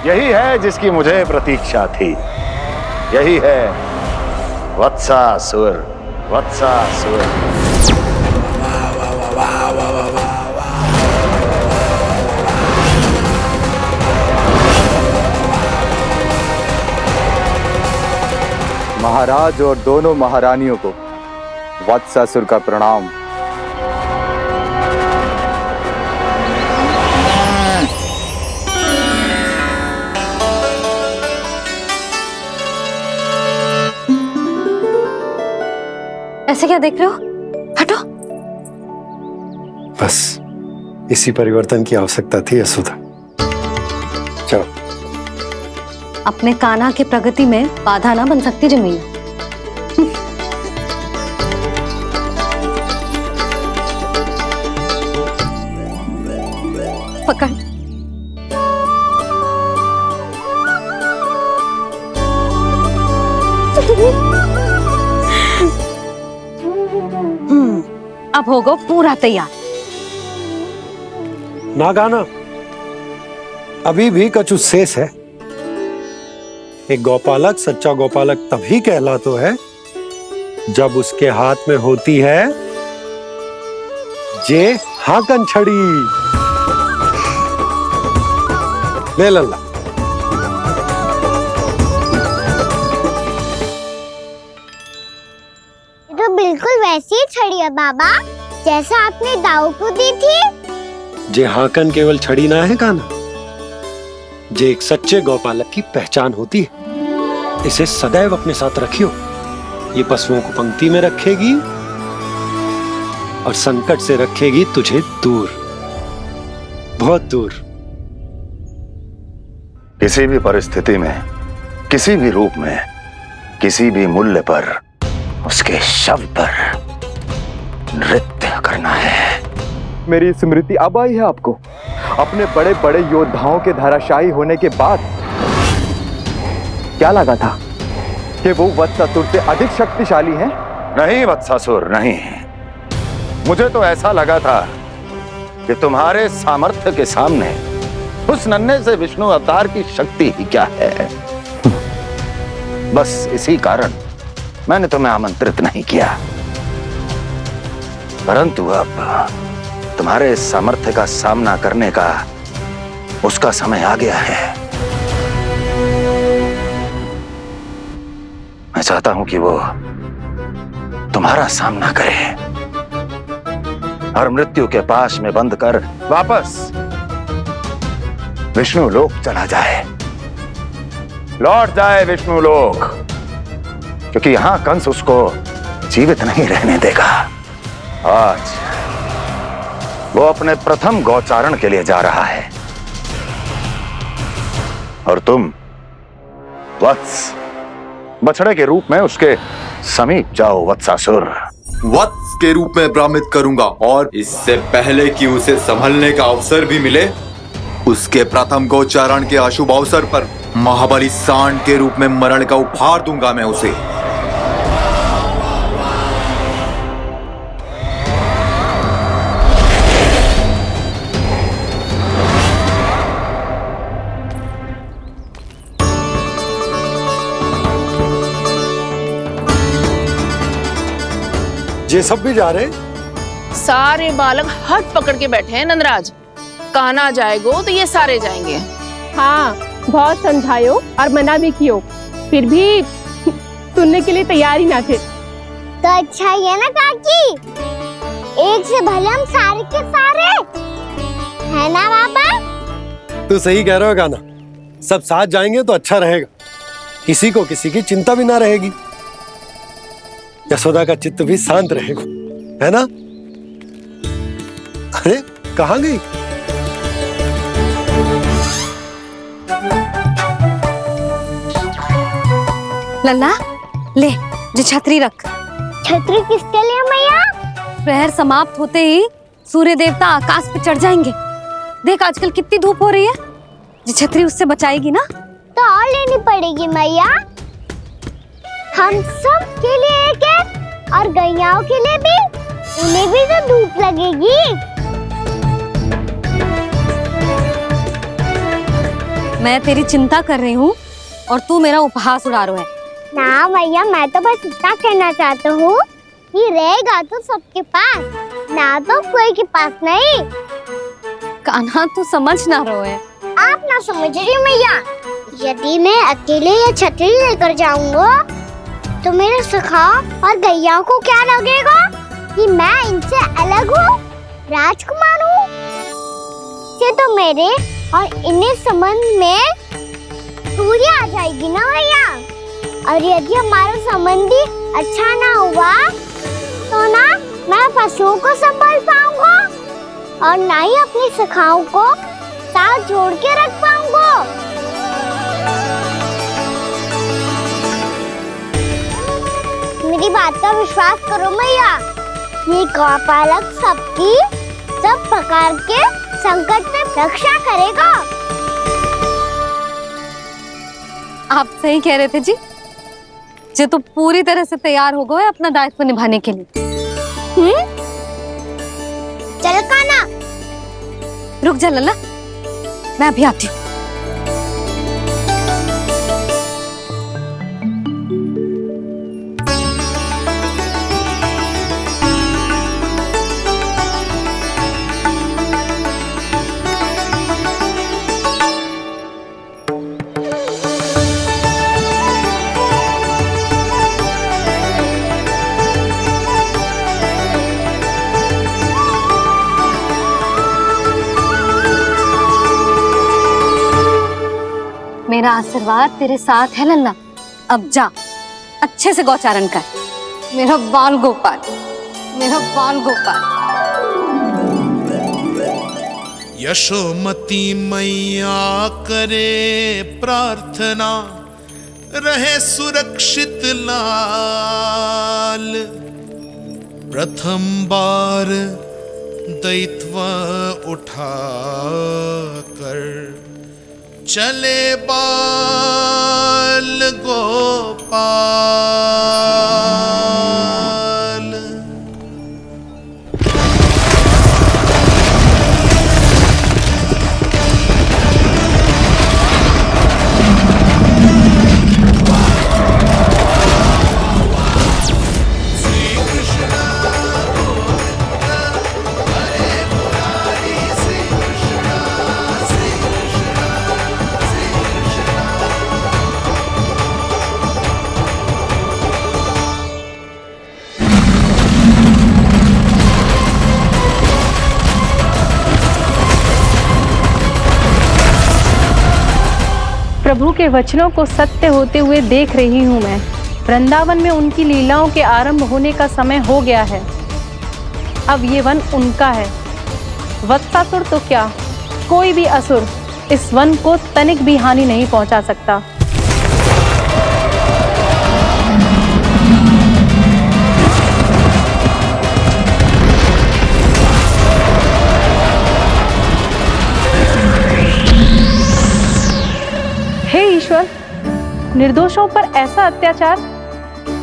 यही है जिसकी मुझे प्रतीक्षा थी। यही है वत्सासुर। वत्सासुर। महाराज और दोनों महारानियों को वत्सासुर का प्रणाम। ऐसे क्या देख रहे हो? हटो। बस इसी परिवर्तन की आवश्यकता थी यशोदा। चलो। अपने कान्हा की प्रगति में बाधा ना बन सकती जमीन। पकड़। अब होगा पूरा तैयार। ना गाना, अभी भी कछु शेष है। एक गौपालक सच्चा गौपालक तभी कहलाता है जब उसके हाथ में होती है जे हाकन छड़ी। ले लल्ला। तो बिल्कुल वैसी ही छड़ी है बाबा जैसा आपने दाऊ को दी थी। जे हाकन केवल छड़ी ना है काना, जे एक सच्चे गौपालक की पहचान होती है। इसे सदैव अपने साथ रखियो। ये पशुओं को पंक्ति में रखेगी और संकट से रखेगी तुझे दूर, बहुत दूर। किसी भी परिस्थिति में, किसी भी रूप में, किसी भी मूल्य पर उसके शव पर नृत्य करना है। मेरी स्मृति अब आई है आपको? अपने बड़े बड़े योद्धाओं के धराशायी होने के बाद क्या लगा था कि वो वत्सासुर से अधिक शक्तिशाली हैं? नहीं वत्सासुर, नहीं। मुझे तो ऐसा लगा था कि तुम्हारे सामर्थ्य के सामने उस नन्हे से विष्णु अवतार की शक्ति ही क्या है। बस इसी कारण मैंने तुम्हें आमंत्रित नहीं किया। परंतु अब तुम्हारे सामर्थ्य का सामना करने का उसका समय आ गया है। मैं चाहता हूं कि वो तुम्हारा सामना करे और मृत्यु के पाश में बंद कर वापस विष्णु लोक चला जाए, लौट जाए विष्णु लोक, क्योंकि यहां कंस उसको जीवित नहीं रहने देगा। आज वो अपने प्रथम गौचारण के लिए जा रहा है और तुम वत्स बछड़े के रूप में उसके समीप जाओ। वत्सासुर वत्स के रूप में भ्रमित करूंगा और इससे पहले कि उसे संभलने का अवसर भी मिले, उसके प्रथम गोचारण के अशुभ अवसर पर महाबली सांड के रूप में मरण का उपहार दूंगा मैं उसे। ये सब भी जा रहे? सारे बालक हट पकड़ के बैठे हैं नंदराज। कान्हा जाएगो तो ये सारे जाएंगे। हाँ, बहुत समझायो और मना भी कियो, फिर भी सुनने के लिए तैयार ही ना थे। तो अच्छा ही है ना काकी, एक से भले हम सारे के सारे, है ना बाबा? तू सही कह रहे हो गाना, सब साथ जाएंगे तो अच्छा रहेगा, किसी को किसी की चिंता भी ना रहेगी, यशोदा का चित्त भी शांत रहेगा, है ना? अरे कहाँ गई? लल्ला ले, जी छतरी रख। छतरी किसके लिए मैया? प्रहर समाप्त होते ही सूर्य देवता आकाश पे चढ़ जाएंगे। देख आजकल कितनी धूप हो रही है, जी छतरी उससे बचाएगी ना। तो और लेनी पड़ेगी मैया, हम सब के लिए एक एक और गैयाओं के लिए भी, उन्हें भी तो धूप लगेगी। मैं तेरी चिंता कर रही हूँ और तू मेरा उपहास उड़ा रहा है। ना मैया, मैं तो बस इतना कहना चाहता हूँ कि रहेगा तो सबके पास, ना तो कोई के पास नहीं। कान्हा तू समझ ना रहो है। आप ना समझ रही मैया, यदि मैं अकेले ये छतरी लेकर जाऊंगा तो मेरे सखा और गैया को क्या लगेगा कि मैं इनसे अलग हूँ, राजकुमार हूँ। ये तो मेरे और इन्हें संबंध में दूरी आ जाएगी ना भैया। और यदि हमारा संबंध ही अच्छा ना हुआ तो ना मैं पशुओं को संभाल पाऊंगा और ना ही अपनी सखाओं को साथ जोड़ के रख पाऊंगा। मेरी बात का विश्वास करो मैया, ये गौपालक सबकी सब प्रकार के संकट से रक्षा करेगा। आप सही कह रहे थे जी। जे तो पूरी तरह से तैयार हो गए अपना दायित्व निभाने के लिए। चल कान्हा। रुक जा लल्ला, मैं अभी आती हूँ। मेरा आशीर्वाद तेरे साथ है लल्ला। अब जा, अच्छे से गौचारण कर। मेरा बाल गोपाल, मेरा बाल गोपाल। यशोमती मैया करे प्रार्थना, रहे सुरक्षित लाल। प्रथम बार दैत्व उठा कर चले बाल गोपाल। प्रभु के वचनों को सत्य होते हुए देख रही हूँ मैं। वृंदावन में उनकी लीलाओं के आरंभ होने का समय हो गया है। अब ये वन उनका है। वत्सासुर तो क्या, कोई भी असुर इस वन को तनिक भी हानि नहीं पहुंचा सकता। हे ईश्वर, निर्दोषों पर ऐसा अत्याचार,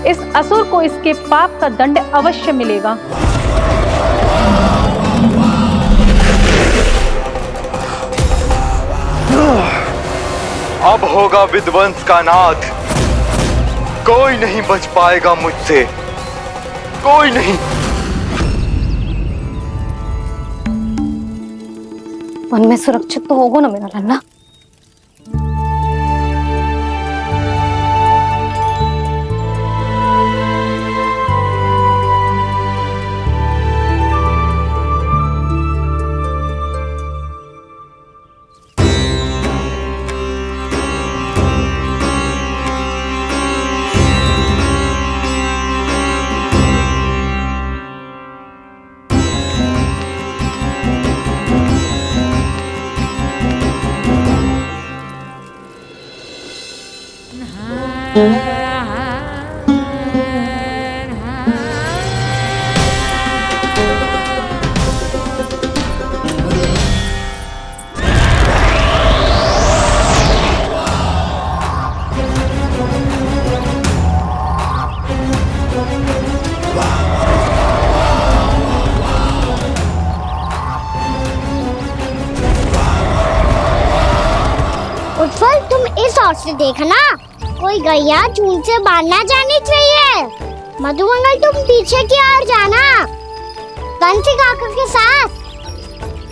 इस असुर को इसके पाप का दंड अवश्य मिलेगा। अब होगा विध्वंस का नाद। कोई नहीं बच पाएगा मुझसे, कोई नहीं। वन में सुरक्षित तो होगा ना मेरा लल्ला। उत्पल तुम इस ओर से देखना, कोई गैया चून से बाहर ना जानी चाहिए। मधुमंगल तुम पीछे की ओर जाना, कंसी काका के साथ,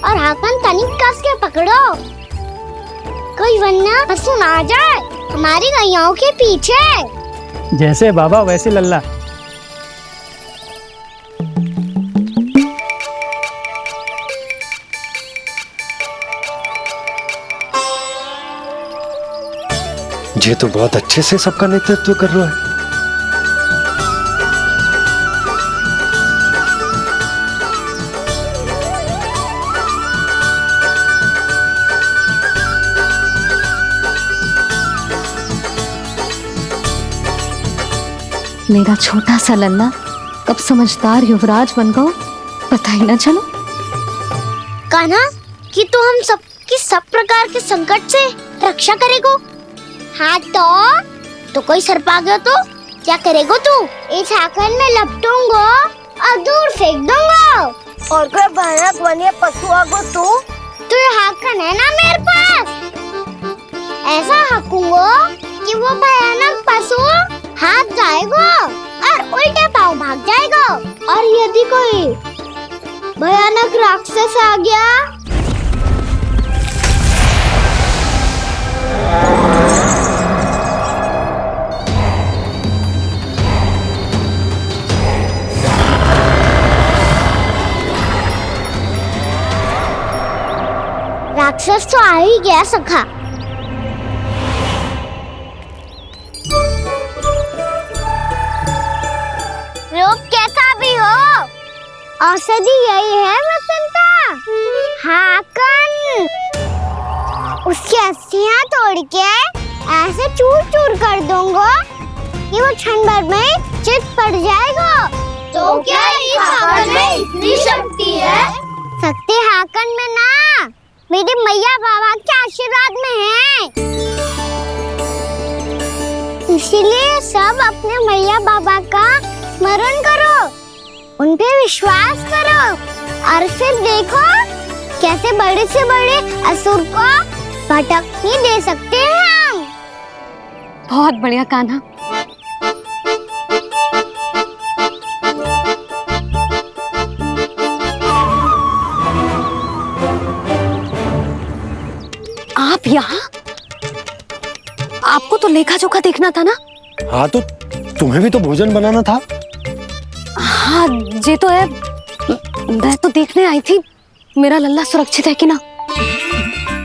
और हाकन तनिक कस के पकड़ो, कोई वरना पशु ना जाए हमारी गैयाओं के पीछे। जैसे बाबा वैसे लल्ला। ये तो बहुत अच्छे से सबका नेतृत्व कर रहा है। मेरा छोटा सा लल्ला कब समझदार युवराज बन गया पता ही ना चलो। कान्हा कि तू हम सबकी सब प्रकार के संकट से रक्षा करेगो। हाँ तो कोई सर्प आ गया तो क्या करेगो तू? इस हाकन में लपटूंगा और दूर फेंक दूंगा। और कोई भयानक वन्य पशु आगो तो ये हाकन है ना मेरे पास, ऐसा हाकूंगा कि वो भयानक पशु हाथ जाएगा और उल्टे पाँव भाग जाएगा। और यदि कोई भयानक राक्षस आ गया राक्षस तो आ ही गया सखा। रूप कैसा भी हो, औषधि यही है वसंता। हाकन उसकी अस्थियां तोड़ के ऐसे चूर चूर कर दूंगा कि वो क्षण भर में चित पड़ जाएगा। तो क्या इस हाकन में इतनी शक्ति है? शक्ति हाकन में ना, मेरे मैया बाबा के आशीर्वाद में है। इसीलिए सब अपने मैया बाबा का स्मरण करो, उन पे विश्वास करो और फिर देखो कैसे बड़े से बड़े असुर को भटकने दे सकते हैं हम। बहुत बढ़िया कान्हा। आप यहाँ? आपको तो लेखा जोखा देखना था ना? हाँ तो तुम्हें भी तो भोजन बनाना था। हाँ ये तो है, मैं तो देखने आई थी मेरा लल्ला सुरक्षित है कि ना।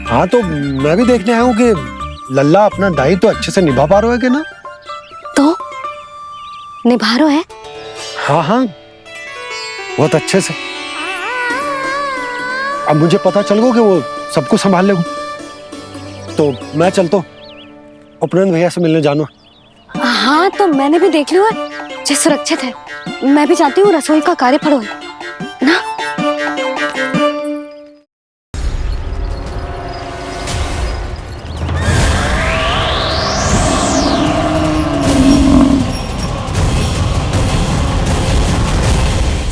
हाँ तो मैं भी देखने आया हूँ कि लल्ला अपना दायित्व तो अच्छे से निभा पा रहा है कि ना। तो निभा रहा है? हाँ हाँ बहुत अच्छे से। अब मुझे पता चल गया कि वो सबको संभाल लेगा, तो मैं चलता हूँ, उपनंद भैया से मिलने जाना। हाँ तो मैंने भी देख लिया है, जे सुरक्षित है। मैं भी चाहती हूँ रसोई का कार्य पड़ो ना।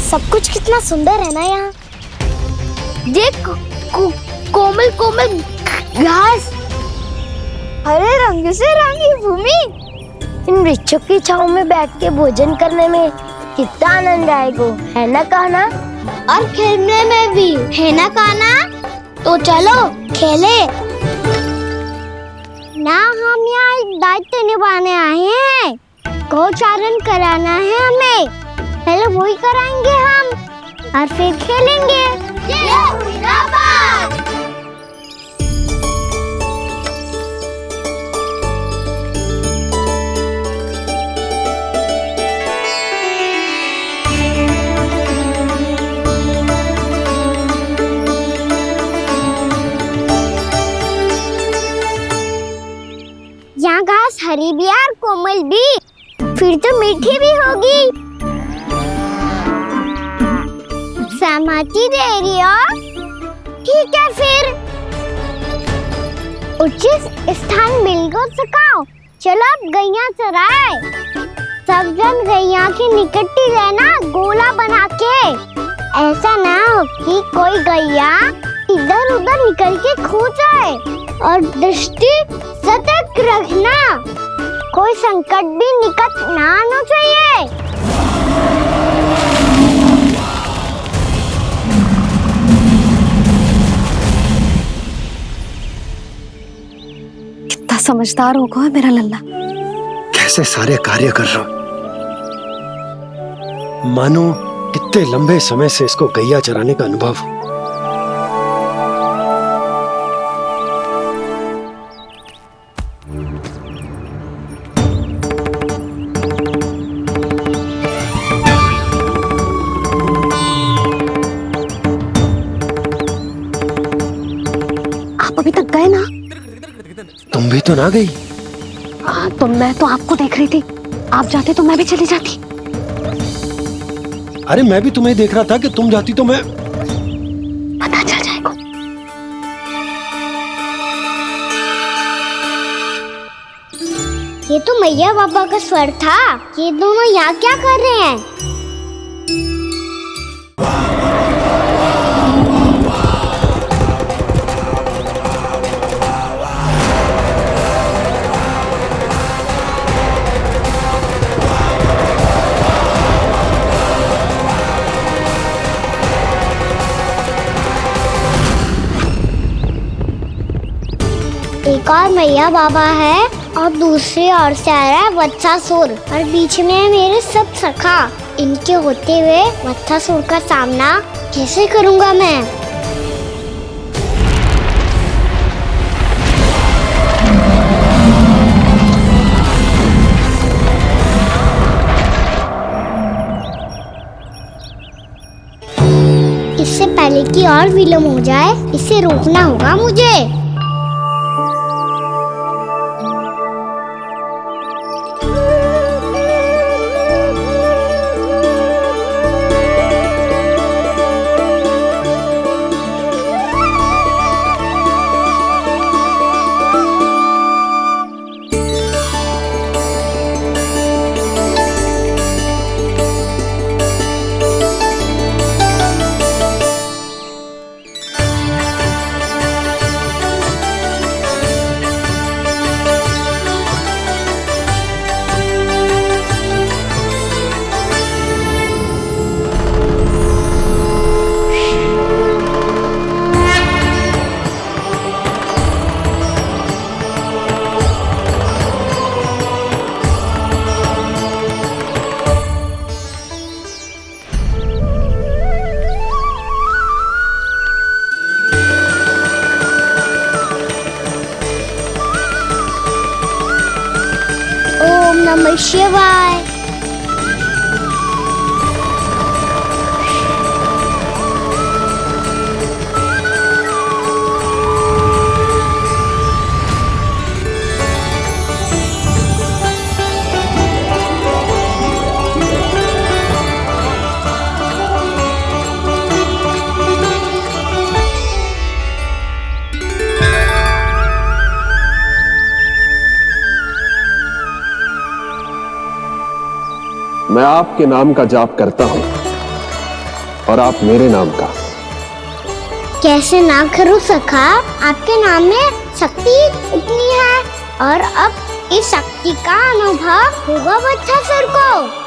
सब कुछ कितना सुंदर है ना यहाँ। देख कोमल कोमल घास, हरे रंग से रंगी भूमि, इन वृक्षों की छांव में बैठ के भोजन करने में कितना आनंद आएगा, है ना कान्हा? और खेलने में भी, है ना कान्हा? तो चलो खेले ना। हम यहाँ एक दायित्व निभाने आए हैं, गोचारण कराना है हमें। पहले वही कराएंगे हम और फिर खेलेंगे। यहाँ घास हरी भी और कोमल भी, फिर तो मीठी भी होगी। सहमति दे रही हो? ठीक है फिर उचित स्थान बिल्कुल सुखाओ। चलो अब गैया चराए। सब जन गैया के निकट ही रहना, गोला बना के। ऐसा ना हो कि कोई गैया इधर उधर निकल के खो जाए। और दृष्टि सतर्क रखना, कोई संकट भी निकट ना आना चाहिए। कितना समझदार होगा है मेरा लल्ला। कैसे सारे कार्य कर रहा, मानो कितने लंबे समय से इसको गैया चराने का अनुभव हो। आप अभी तक गए ना? तुम भी तो ना गई। तो मैं तो आपको देख रही थी, आप जाते तो मैं भी चली जाती। अरे मैं भी तुम्हें देख रहा था कि तुम जाती तो मैं। पता चल जाएगा। ये तो मैया बाबा का स्वर था। ये दोनों यहाँ क्या कर रहे हैं? एक और मैया बाबा है और दूसरी ओर से आ रहा है वत्सासुर, और बीच में है मेरे सब सखा। इनके होते हुए वत्सासुर का सामना कैसे करूंगा मैं? इससे पहले कि और विलम्ब हो जाए, इसे रोकना होगा मुझे। ओम नमः शिवाय। मैं आपके नाम का जाप करता हूं और आप मेरे नाम का। कैसे ना करूं सखा, आपके नाम में शक्ति इतनी है, और अब इस शक्ति का अनुभव होगा वत्सासुर को।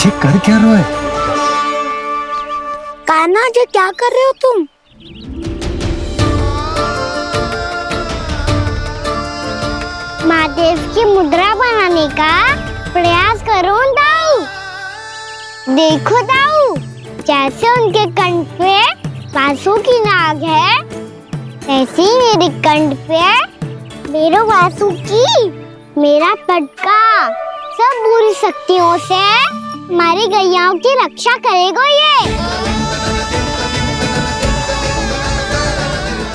ये कर क्या रहे हो? कान्हा जी क्या कर रहे हो तुम? महादेव की मुद्रा बनाने का प्रयास करो दाऊ। देखो दाऊ, जैसे उनके कंठ पे वासु की नाग है, ऐसे ही मेरे कंठ पे मेरे वासु की मेरा पटका सब बुरी शक्तियों से हमारी गैयाओं की रक्षा करेगा ये।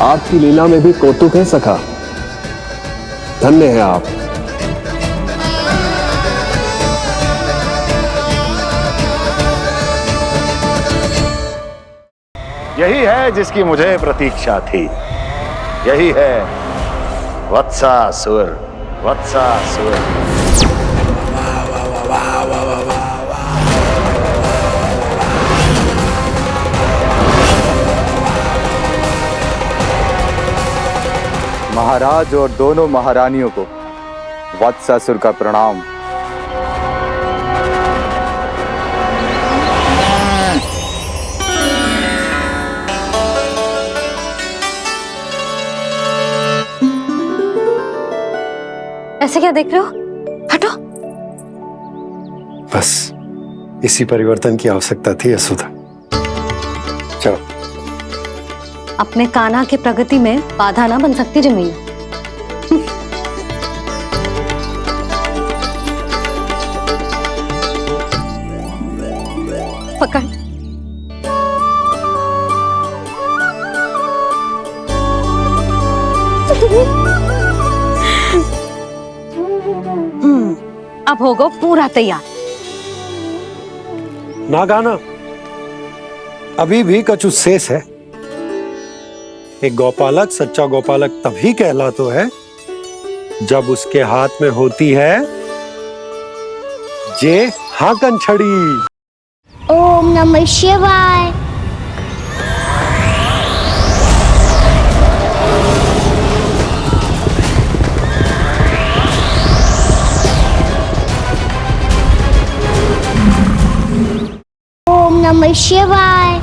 आपकी लीला में भी कौतुक है सखा, धन्य है आप। यही है जिसकी मुझे प्रतीक्षा थी। यही है वत्सासुर। वत्सासुर महाराज और दोनों महारानियों को वत्सासुर का प्रणाम। ऐसे क्या देख रहे हो? हटो। बस इसी परिवर्तन की आवश्यकता थी यशोदा। चलो। अपने कान्हा की प्रगति में बाधा ना बन सकती जमीन। पकड़। अब होगा पूरा तैयार। ना गाना, अभी भी कछु शेष है। एक गौपालक सच्चा गौपालक तभी कहलाता है जब उसके हाथ में होती है जे हाकन छड़ी। ओम नमः शिवाय। ओम नमः शिवाय।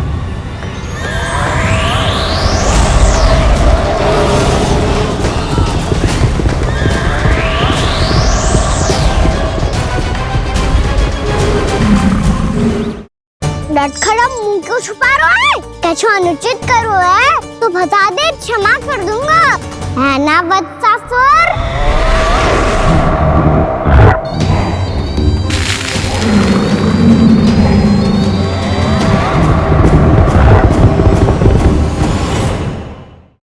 खड़ा मुंह क्यों छुपा रहा है? कुछ अनुचित करो है तो बता दे, क्षमा कर दूंगा, है ना वत्सासुर?